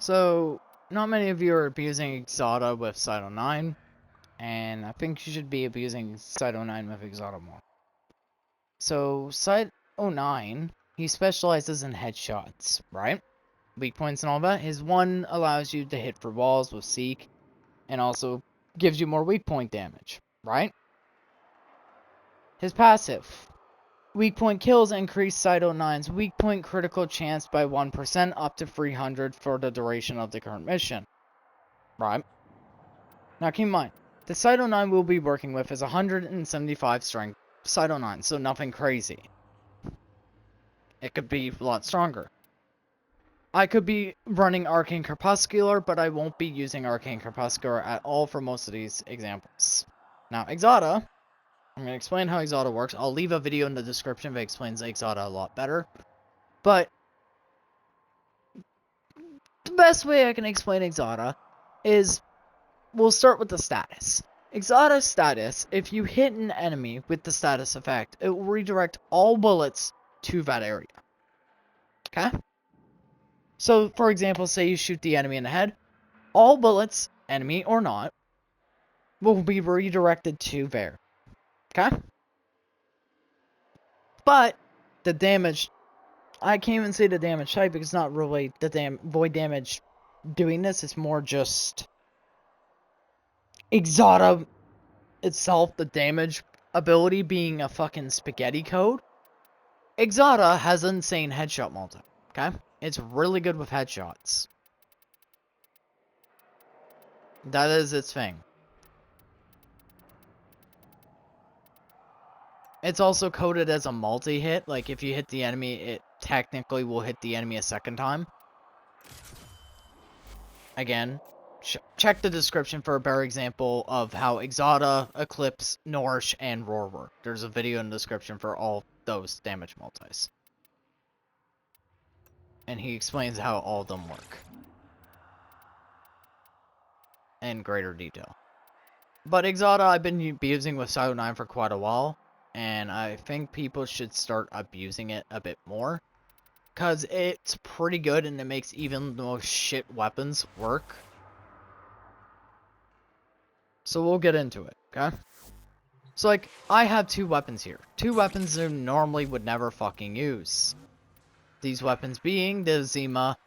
So, not many of you are abusing Xata with cyte 09, and I think you should be abusing cyte 09 with Xata more. So, cyte 09, he specializes in headshots, right? Weak points and all that. His one allows you to hit for walls with Seek, and also gives you more weak point damage, right? His passive. Weak point kills increase cyte 09's weak point critical chance by 1% up to 300 for the duration of the current mission. Right? Now keep in mind, the cyte 09 we'll be working with is 175 strength cyte 09, so nothing crazy. It could be a lot stronger. I could be running Arcane Crepuscular, but I won't be using Arcane Crepuscular at all for most of these examples. Now, Xata, I'm going to explain how Xata works. I'll leave a video in the description that explains Xata a lot better. But the best way I can explain Xata is, we'll start with the status. Xata's status, if you hit an enemy with the status effect, it will redirect all bullets to that area. Okay? So, for example, say you shoot the enemy in the head, all bullets, enemy or not, will be redirected to there. Okay? But, the damage, I can't even say the damage type because it's not really the void damage doing this, it's more just Xata itself, the damage ability being a fucking spaghetti code. Xata has insane headshot multi, okay? It's really good with headshots. That is its thing. It's also coded as a multi-hit, like if you hit the enemy, it technically will hit the enemy a second time. Again, check the description for a better example of how Xata, Eclipse, Nourish, and Roar work. There's a video in the description for all those damage multis. And he explains how all of them work in greater detail. But Xata I've been using with cyte 09 for quite a while, and I think people should start abusing it a bit more. Because it's pretty good and it makes even the most shit weapons work. So we'll get into it, okay? So like, I have two weapons here. Two weapons I normally would never fucking use. These weapons being the Zima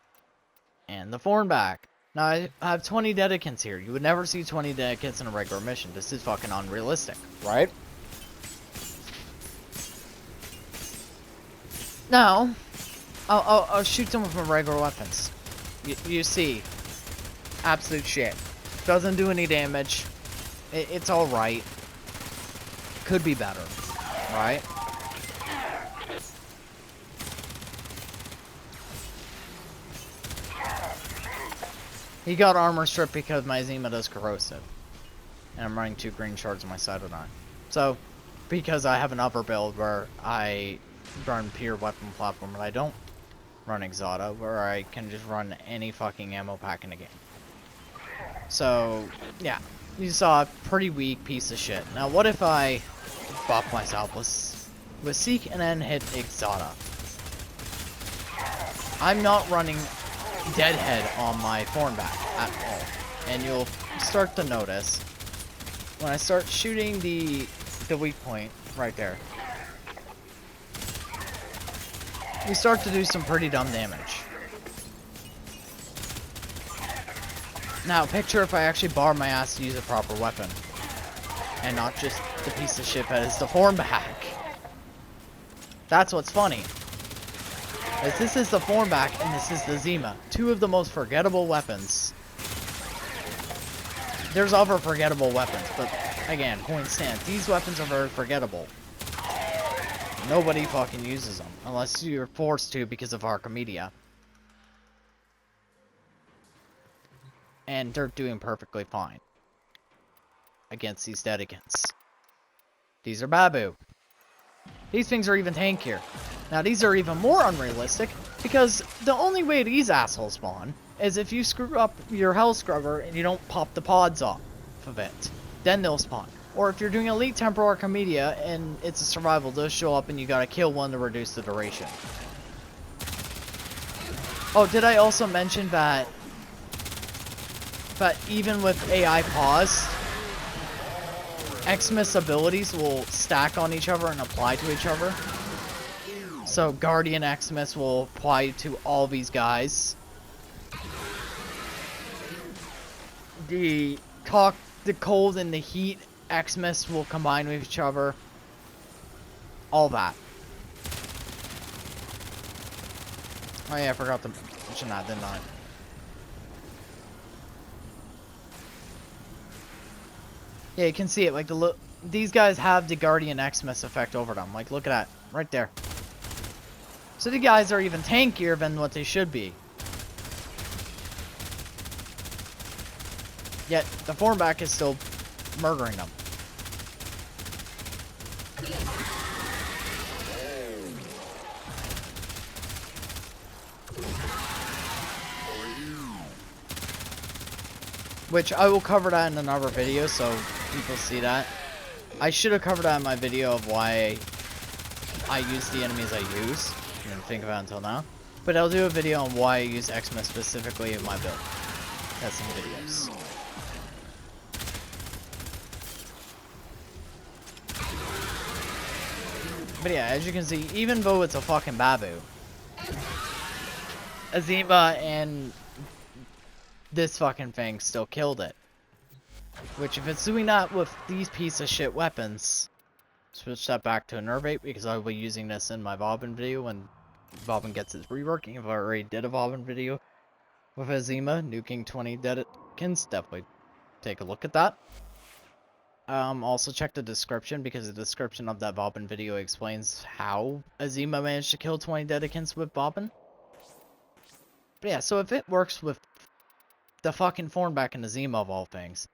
and the Thornback. Now, I have 20 dedicants here. You would never see 20 dedicants in a regular mission. This is fucking unrealistic, right? Now, I'll shoot them with my regular weapons. You see, absolute shit. Doesn't do any damage. It's alright. Could be better, right? He got armor stripped because my Zima does corrosive. And I'm running 2 green shards on my cyte 09. So, because I have an upper build where I run pure weapon platform and I don't run Xata, where I can just run any fucking ammo pack in the game. So, yeah. You saw a pretty weak piece of shit. Now, what if I buff myself with Seek and then hit Xata? I'm not running Deadhead on my Thornback at all. And you'll start to notice when I start shooting the weak point right there, we start to do some pretty dumb damage. Now, picture if I actually bar my ass to use a proper weapon. And not just the piece of shit that is the Thornback. That's what's funny. As this is the Thornback and this is the Zima. Two of the most forgettable weapons. There's other forgettable weapons, but again, point stands. These weapons are very forgettable. Nobody fucking uses them. Unless you're forced to because of Archimedia. And they're doing perfectly fine against these dedicants. These are Babu. These things are even tankier. Now these are even more unrealistic because the only way these assholes spawn is if you screw up your hell scrubber and you don't pop the pods off of it. Then they'll spawn. Or if you're doing Elite Temporal Archimedia and it's a survival, they'll show up and you gotta kill one to reduce the duration. Oh, did I also mention that But even with AI paused, Xmas abilities will stack on each other and apply to each other. So Guardian Xmas will apply to all these guys. The cold and the heat Xmas will combine with each other. All that. Oh yeah, I forgot to mention that, didn't I? Yeah, you can see it. Like these guys have the Guardian Xmas effect over them. Like, look at that right there. So the guys are even tankier than what they should be. Yet the formback is still murdering them. Which I will cover that in another video so people see that. I should have covered that in my video of why I use the enemies I use. I didn't think about it until now. But I'll do a video on why I use Xmas specifically in my build. Testing videos. But yeah, as you can see, even though it's a fucking Babu, Azima and this fucking thing still killed it. Which, if it's doing that with these piece of shit weapons, switch that back to a Nervate because I will be using this in my Bobbin video when Bobbin gets its reworking. If I already did a Bobbin video with Azima nuking 20 Dedekins, definitely take a look at that. Also check the description because the description of that Bobbin video explains how Azima managed to kill 20 Dedekins with Bobbin. But yeah, so if it works with the fucking Thornback and Azima of all things,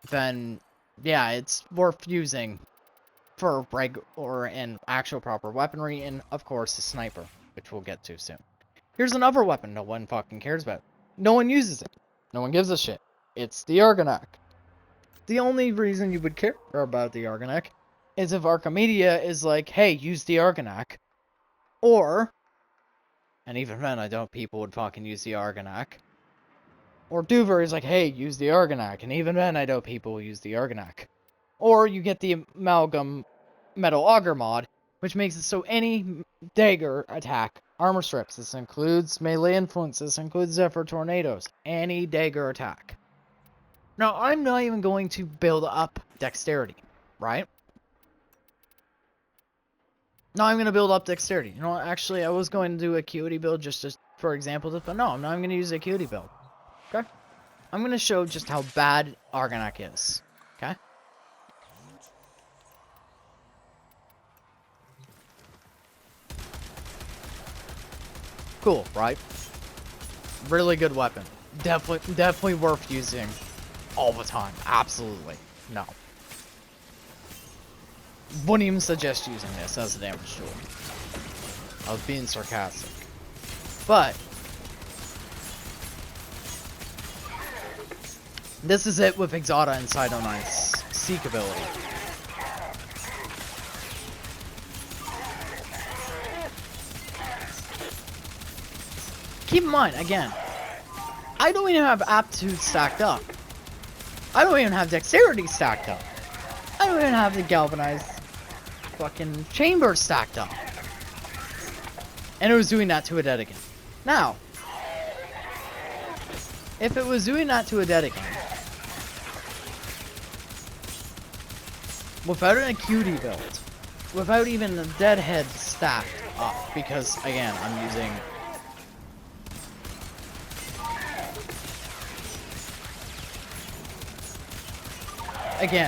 then yeah, it's worth using for regular and actual proper weaponry, and of course the sniper, which we'll get to soon. Here's another weapon no one fucking cares about. No one uses it. No one gives a shit. It's the Argonac. The only reason you would care about the Argonac is if Archimedia is like, hey, use the Argonac. Or, and even then I don't people would fucking use the Argonac. Or Duver is like, hey, use the Argonac, and even then I know people will use the Argonac. Or you get the Amalgam Metal Auger mod, which makes it so any dagger attack armor strips. This includes melee influence, this includes Zephyr Tornadoes, any dagger attack. Now, I'm not even going to build up dexterity, right? No, I'm going to build up dexterity. You know what, actually, I was going to do a acuity build just for example, but no, I'm not going to use a acuity build. Okay? I'm going to show just how bad Argonac is. Okay? Cool, right? Really good weapon. Definitely worth using all the time. Absolutely. No. Wouldn't even suggest using this as a damage tool. I was being sarcastic. But this is it with Xata and cyte 09's Seek ability. Keep in mind, again, I don't even have aptitude stacked up. I don't even have dexterity stacked up. I don't even have the galvanized fucking chamber stacked up. And it was doing that to a Dedekin. Now, if it was doing that to a Dedekin without an acuity build, without even the deadhead stacked up, because again,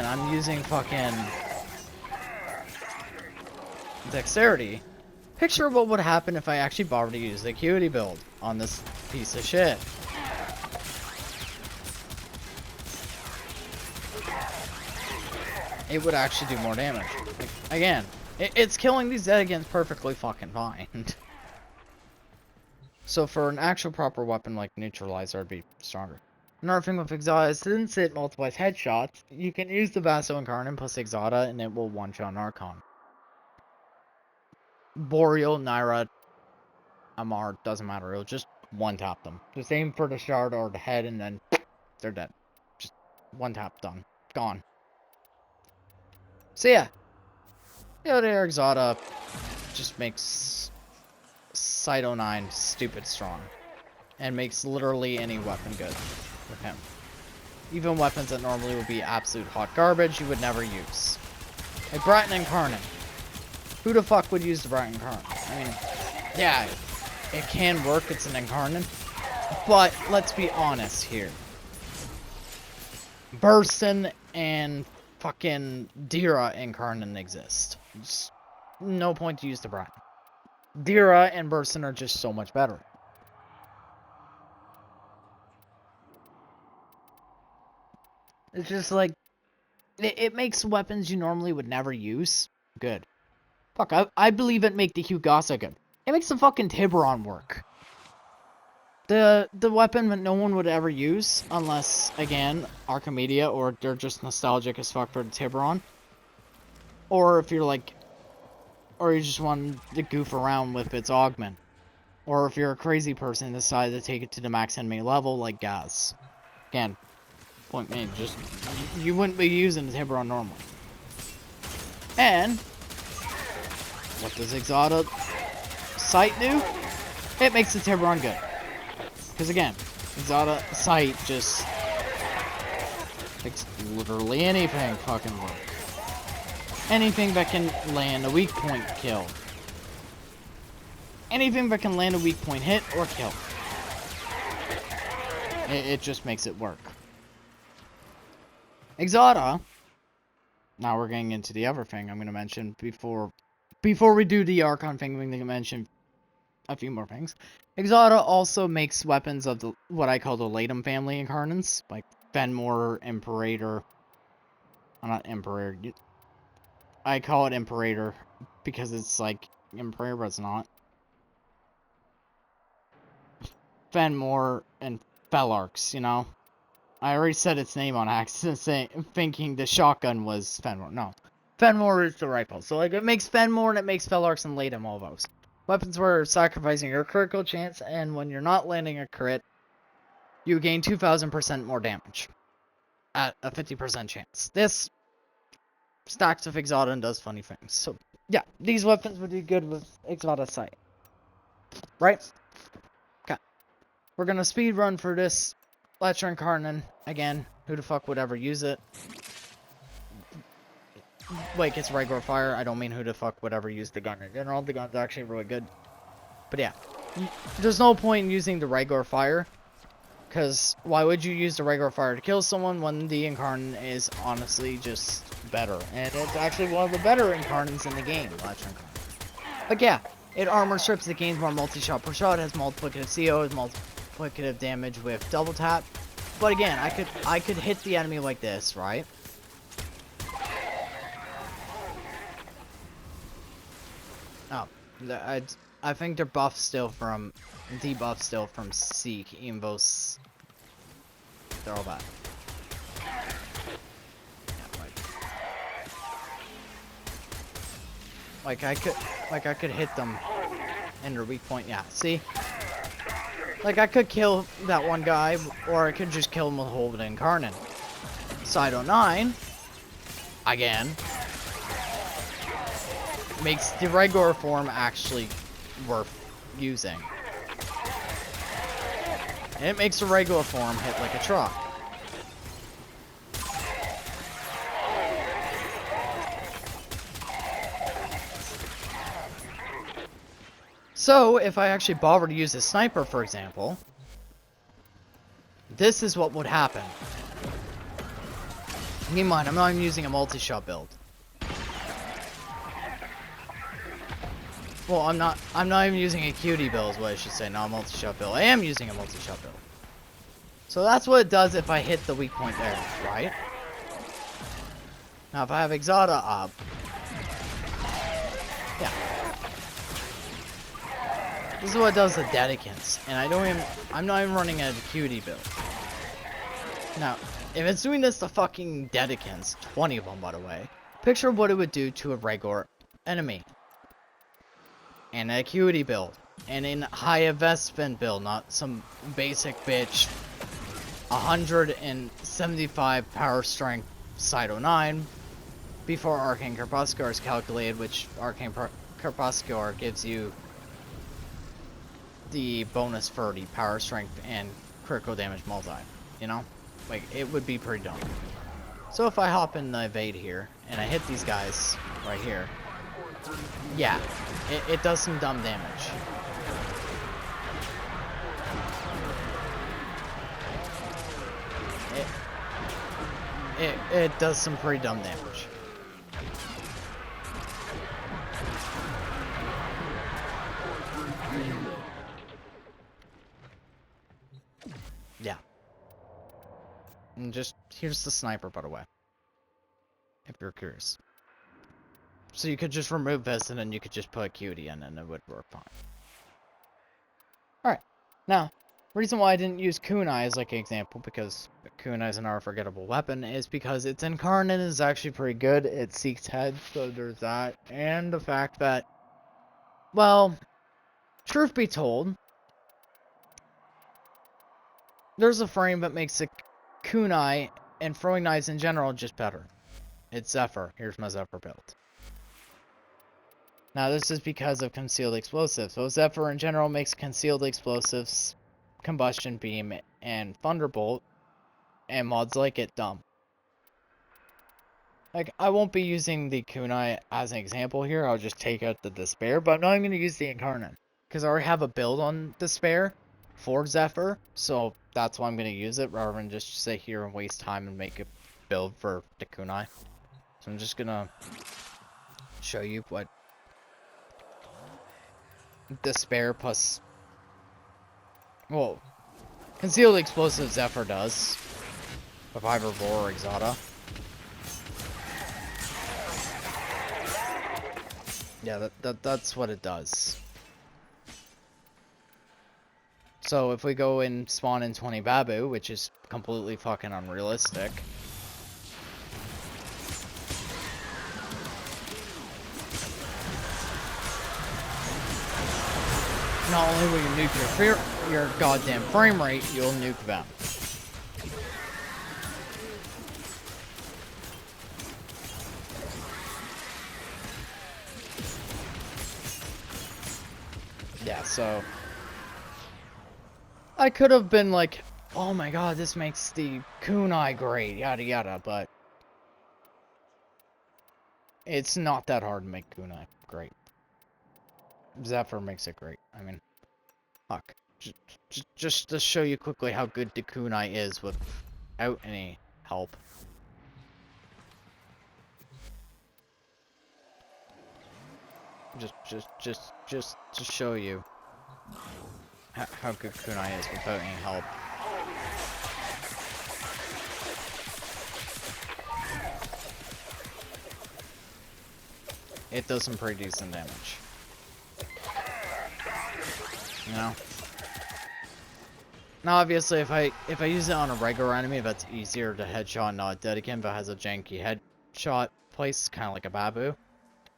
I'm using fucking dexterity. Picture what would happen if I actually bothered to use the acuity build on this piece of shit. It would actually do more damage. Like, again, it's killing these Dedekins perfectly fucking fine. So for an actual proper weapon like Neutralizer, it'd be stronger. Another thing with Xata is since it multiplies headshots, you can use the Vaso Incarnate plus Xata and it will one-shot Archon. Boreal, Naira, Amar, doesn't matter, it'll just one-tap them. Just aim for the shard or the head and then they're dead. Just one tap, done. Gone. So yeah. Their Xata just makes cyte 09 stupid strong. And makes literally any weapon good with him. Even weapons that normally would be absolute hot garbage, you would never use. Like Brighton Incarnate. Who the fuck would use the Brighton Incarnate? I mean, yeah, it can work, it's an Incarnate. But, let's be honest here. Burson and fucking Dira Incarnate exist. Just no point to use the Brighton. Dira and Burson are just so much better. It's just like, it makes weapons you normally would never use good. Fuck, I believe it make the Hugasa good. It makes the fucking Tiburon work. The weapon that no one would ever use, unless, again, Archimedia, or they're just nostalgic as fuck for the Tiburon. Or if you're like, or you just want to goof around with its augment. Or if you're a crazy person and decide to take it to the max enemy level, like Gaz. Again, point made, just, you wouldn't be using the Tiburon normally. And, what does Xata cyte do? It makes the Tiburon good. Because again, Xata cyte just makes literally anything fucking work. Anything that can land a weak point kill. Anything that can land a weak point hit or kill. It just makes it work. Xata, now we're getting into the other thing I'm going to mention before we do the Archon thing. I'm going to mention a few more things. Xata also makes weapons of the what I call the Latum family incarnates, like Fenmore, Imperator. Not Imperator. I call it Imperator because it's like Imperator, but it's not. Fenmore and Felarx, you know? I already said its name on accident, thinking the shotgun was Fenmore. No. Fenmore is the rifle. So, like, it makes Fenmore and it makes Felarx and Latum, all those. Weapons where sacrificing your critical chance, and when you're not landing a crit, you gain 2,000% more damage. At a 50% chance. This stacks with Xata and does funny things. So, yeah, these weapons would be good with Xata cyte. Right? Okay. We're gonna speed run for this Lecture Incarnate. Again, who the fuck would ever use it? Wait, it's regular fire. I don't mean who the fuck would ever use the gun in general. The gun's actually really good. But yeah, there's no point in using the regular fire. Because why would you use the regular fire to kill someone when the Incarnate is honestly just better? And it's actually one of the better Incarnates in the game, Lecture Incarnate. But yeah, it armor strips, it gains more multi-shot per shot, has multiplicative CO, has multiplicative damage with double tap. But again, I could hit the enemy like this, right? Oh, I think they're buffed still from, debuffed still from Seek, even though they're all bad. Yeah, like I could hit them in their weak point. Yeah, see? Like I could kill that one guy, or I could just kill him with the whole Incarnate. Cyte 09, again, makes the regular form actually worth using. And it makes the regular form hit like a truck. So, if I actually bother to use a sniper, for example, this is what would happen. Keep in mind, I'm not even using a multi-shot build. Well, I'm not even using a cutie build, is what I should say, not a multi-shot build. I am using a multi-shot build. So that's what it does if I hit the weak point there, right? Now if I have Xata up, yeah. This is what it does to Dedicants, and I'm not even running a cutie build. Now, if it's doing this to fucking Dedicants, 20 of them by the way, picture what it would do to a regular enemy. And a acuity build. And in high investment build, not some basic bitch 175 power strength cyte 09 before Arcane Crepuscular is calculated, which Arcane Crepuscular gives you the bonus for the power strength and critical damage multi, you know? Like, it would be pretty dumb. So if I hop in the evade here, and I hit these guys right here, yeah, it does some dumb damage. It does some pretty dumb damage. Yeah. And just, here's the sniper, by the way. If you're curious. So you could just remove this, and then you could just put a cutie in, and it would work fine. Alright. Now, reason why I didn't use kunai as like an example, because kunai is an unforgettable weapon, is because its incarnate is actually pretty good. It seeks head, so there's that. And the fact that, well, truth be told, there's a frame that makes a kunai and throwing knives in general just better. It's Zephyr. Here's my Zephyr build. Now this is because of concealed explosives. So Zephyr in general makes concealed explosives, combustion beam, and thunderbolt, and mods like it dumb. Like, I won't be using the kunai as an example here, I'll just take out the despair, but I'm not even going to use the incarnate. Because I already have a build on despair for Zephyr, so that's why I'm going to use it, rather than just sit here and waste time and make a build for the kunai. So I'm just going to show you what despair plus, well, concealed explosive Zephyr does with either Roar or Xata. Yeah, that's what it does. So if we go and spawn in 20 Babu, which is completely fucking unrealistic. Not only will you nuke your goddamn frame rate, you'll nuke them. Yeah, so I could have been like, oh my god, this makes the kunai great, yada yada, but it's not that hard to make kunai great. Zephyr makes it great. I mean, fuck. Just to show you quickly how good the kunai is without any help. Just to show you how good kunai is without any help. It does some pretty decent damage. You know? Now obviously if I use it on a regular enemy, that's easier to headshot, not Dedican, but has a janky headshot place, kinda like a Babu.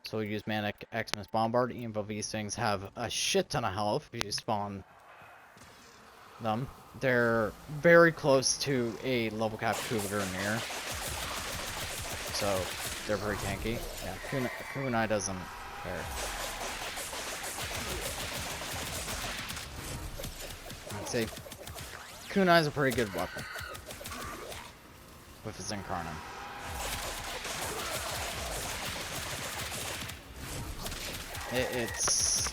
So we'll use Manic Xmas Bombard, even though these things have a shit ton of health if you spawn them. They're very close to a level cap Cougar near. So they're pretty tanky. Yeah, kunai doesn't care. I'd say kunai is a pretty good weapon with its incarnate. It's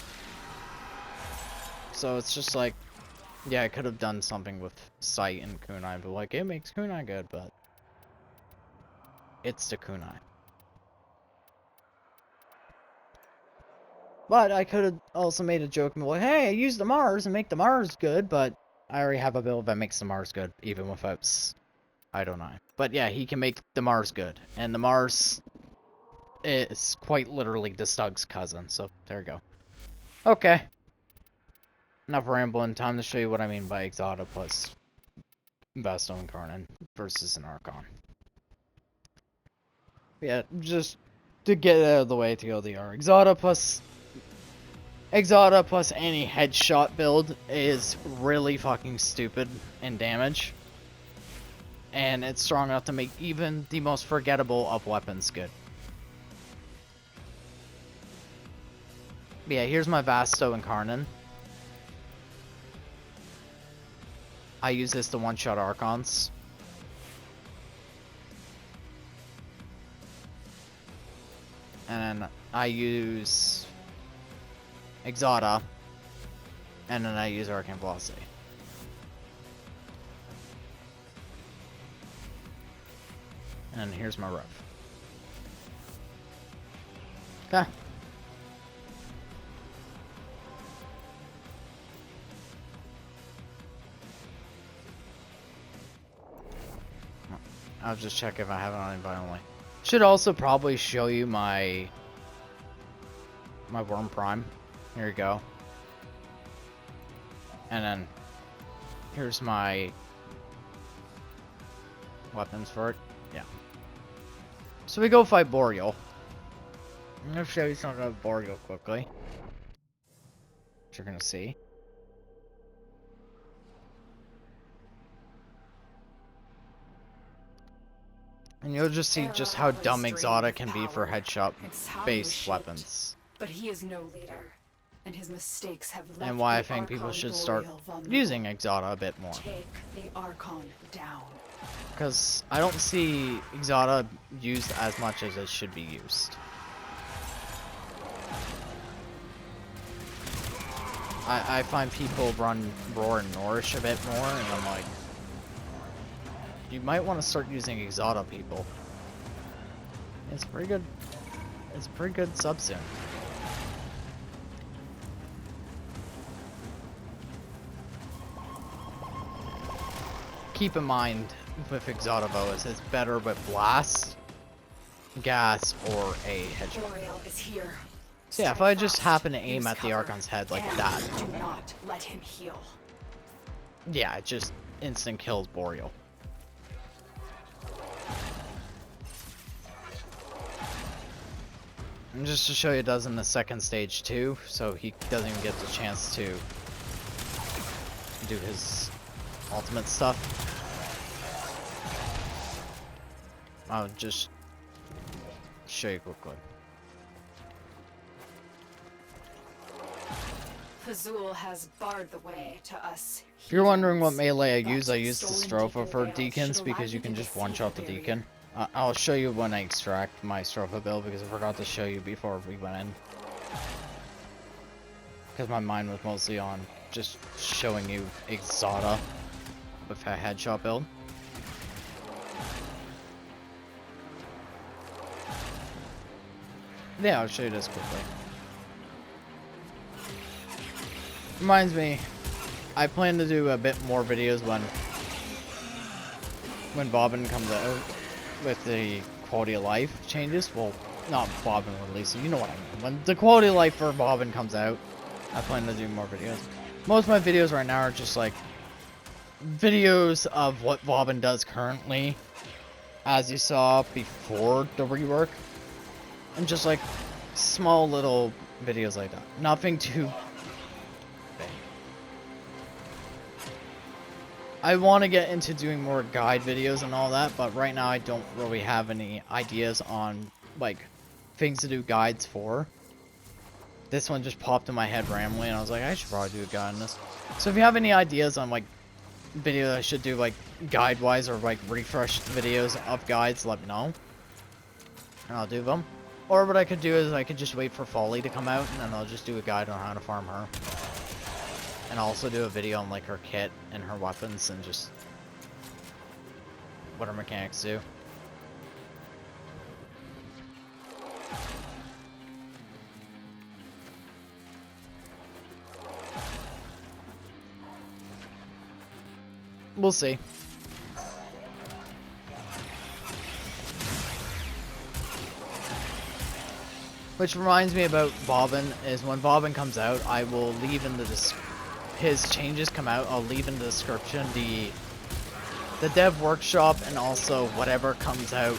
so it's just like, yeah, I could have done something with cyte and kunai, but like it makes kunai good, but it's the kunai. But I could have also made a joke and be like, hey, I use the Mars and make the Mars good, but I already have a build that makes the Mars good, even without I don't know. But yeah, he can make the Mars good, and the Mars is quite literally the Stug's cousin, so there you go. Okay. Enough rambling, time to show you what I mean by Xata plus Vasto Incarnate versus an Archon. Yeah, just to get it out of the way to go the R. Xata plus any headshot build is really fucking stupid in damage. and it's strong enough to make even the most forgettable of weapons good. But yeah, here's my Vasto Incarnon. I use this to one-shot Archons. And then I use Xata. And then I use Arcane Velocity. And here's my ref. Okay. I'll just check if I have it on invite only. Should also probably show you my Worm Prime. Here you go. And then here's my weapons for it. Yeah. So we go fight Boreal. I'm gonna show you something of Boreal quickly. Which you're gonna see. And you'll just see just how dumb Xata can be for headshot-based weapons. But he is no leader, and his mistakes have left and why I think people should start using Xata a bit more. Take the Archon down. Because I don't see Xata used as much as it should be used. I find people run Roar and Nourish a bit more, and I'm like, you might want to start using Xata, people. It's pretty good. It's a pretty good subsume. Keep in mind with Xata bows, it's better with Blast, Gas, or a Hedgehog. Boreal is here. So yeah, if I just happen to aim at the Archon's head like that, do not let him heal. Yeah, it just instant kills Boreal. And just to show you, it does in the second stage too, so he doesn't even get the chance to do his ultimate stuff. I'll just show you quickly. Fazul has barred the way to us. If you're wondering what melee I use the Stropha for Deacons because you can just one-shot the Deacon. I'll show you when I extract my Stropha build because I forgot to show you before we went in. Because my mind was mostly on just showing you Xata with a headshot build. Yeah, I'll show you this quickly. Reminds me, I plan to do a bit more videos when Bobbin comes out with the quality of life changes. Well, not Bobbin with Lisa, you know what I mean. When the quality of life for Bobbin comes out, I plan to do more videos. Most of my videos right now are just like videos of what Bobbin does currently, as you saw before the rework, and just like small little videos like that. Nothing too big. I want to get into doing more guide videos and all that, but right now I don't really have any ideas on like things to do guides for. This one just popped in my head randomly and I was like, I should probably do a guide on this. So if you have any ideas on like videos I should do like guide wise or like refresh videos of guides, let me know and I'll do them. Or what I could do is I could just wait for Folly to come out and then I'll just do a guide on how to farm her. And also do a video on like her kit and her weapons and just what her mechanics do. We'll see. Which reminds me about Bobbin, is when Bobbin comes out, I will leave in the his changes come out, I'll leave in the description the dev workshop and also whatever comes out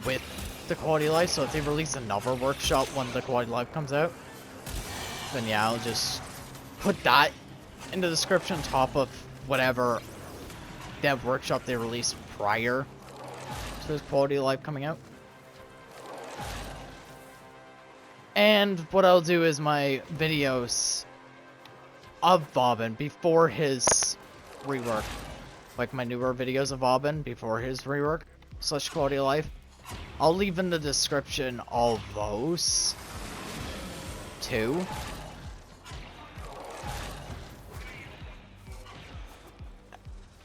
with the quality of life. So if they release another workshop when the quality of life comes out, then yeah, I'll just put that in the description top of whatever dev workshop they released prior to his quality of life coming out. And what I'll do is my videos of Bobbin before his rework, like my newer videos of Bobbin before his rework / quality of life, I'll leave in the description all those too.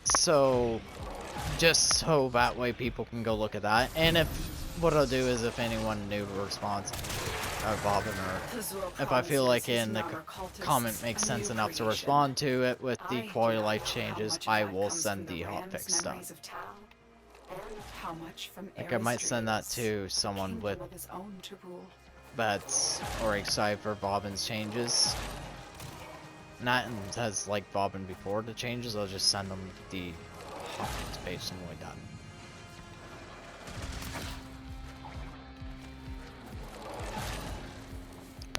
So just so that way people can go look at that. And if what I'll do is if anyone new responds or Bobbin, or if I feel like in the comment makes sense enough to respond to it with the quality of life changes, I will send the hotfix stuff. Like I might send that to someone with that's or excited for Bobbin's changes. Not has like Bobbin before the changes, I'll just send them the hotfix page when we're done.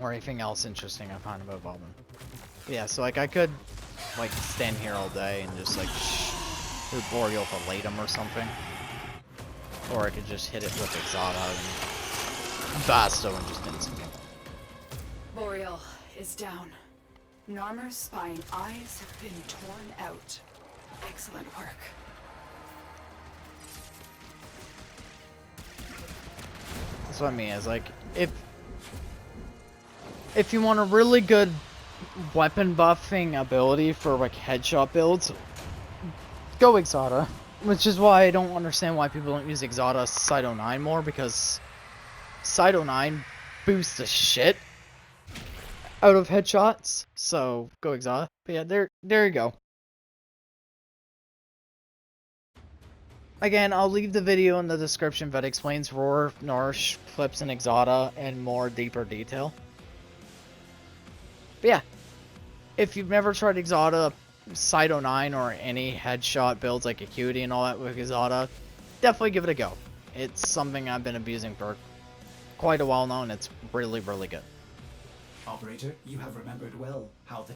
Or anything else interesting I find about Bobbin. Yeah, so like I could like stand here all day and just like do Boreal for Latum or something. Or I could just hit it with Xata and Basto and just instant him. Boreal is down. Narmer's spine eyes have been torn out. Excellent work. That's what I mean, is like if you want a really good weapon buffing ability for like headshot builds, go Xata. Which is why I don't understand why people don't use Xata cyte 09 more, because cyte 09 boosts the shit out of headshots. So go Xata. But yeah, there you go. Again, I'll leave the video in the description that explains Roar, Nourish, Clips, and Xata in more deeper detail. But yeah, if you've never tried Xata, cyte 09, or any headshot builds like Acuity and all that with Xata, definitely give it a go. It's something I've been abusing for quite a while now, and it's really, really good. Operator, you have remembered well how the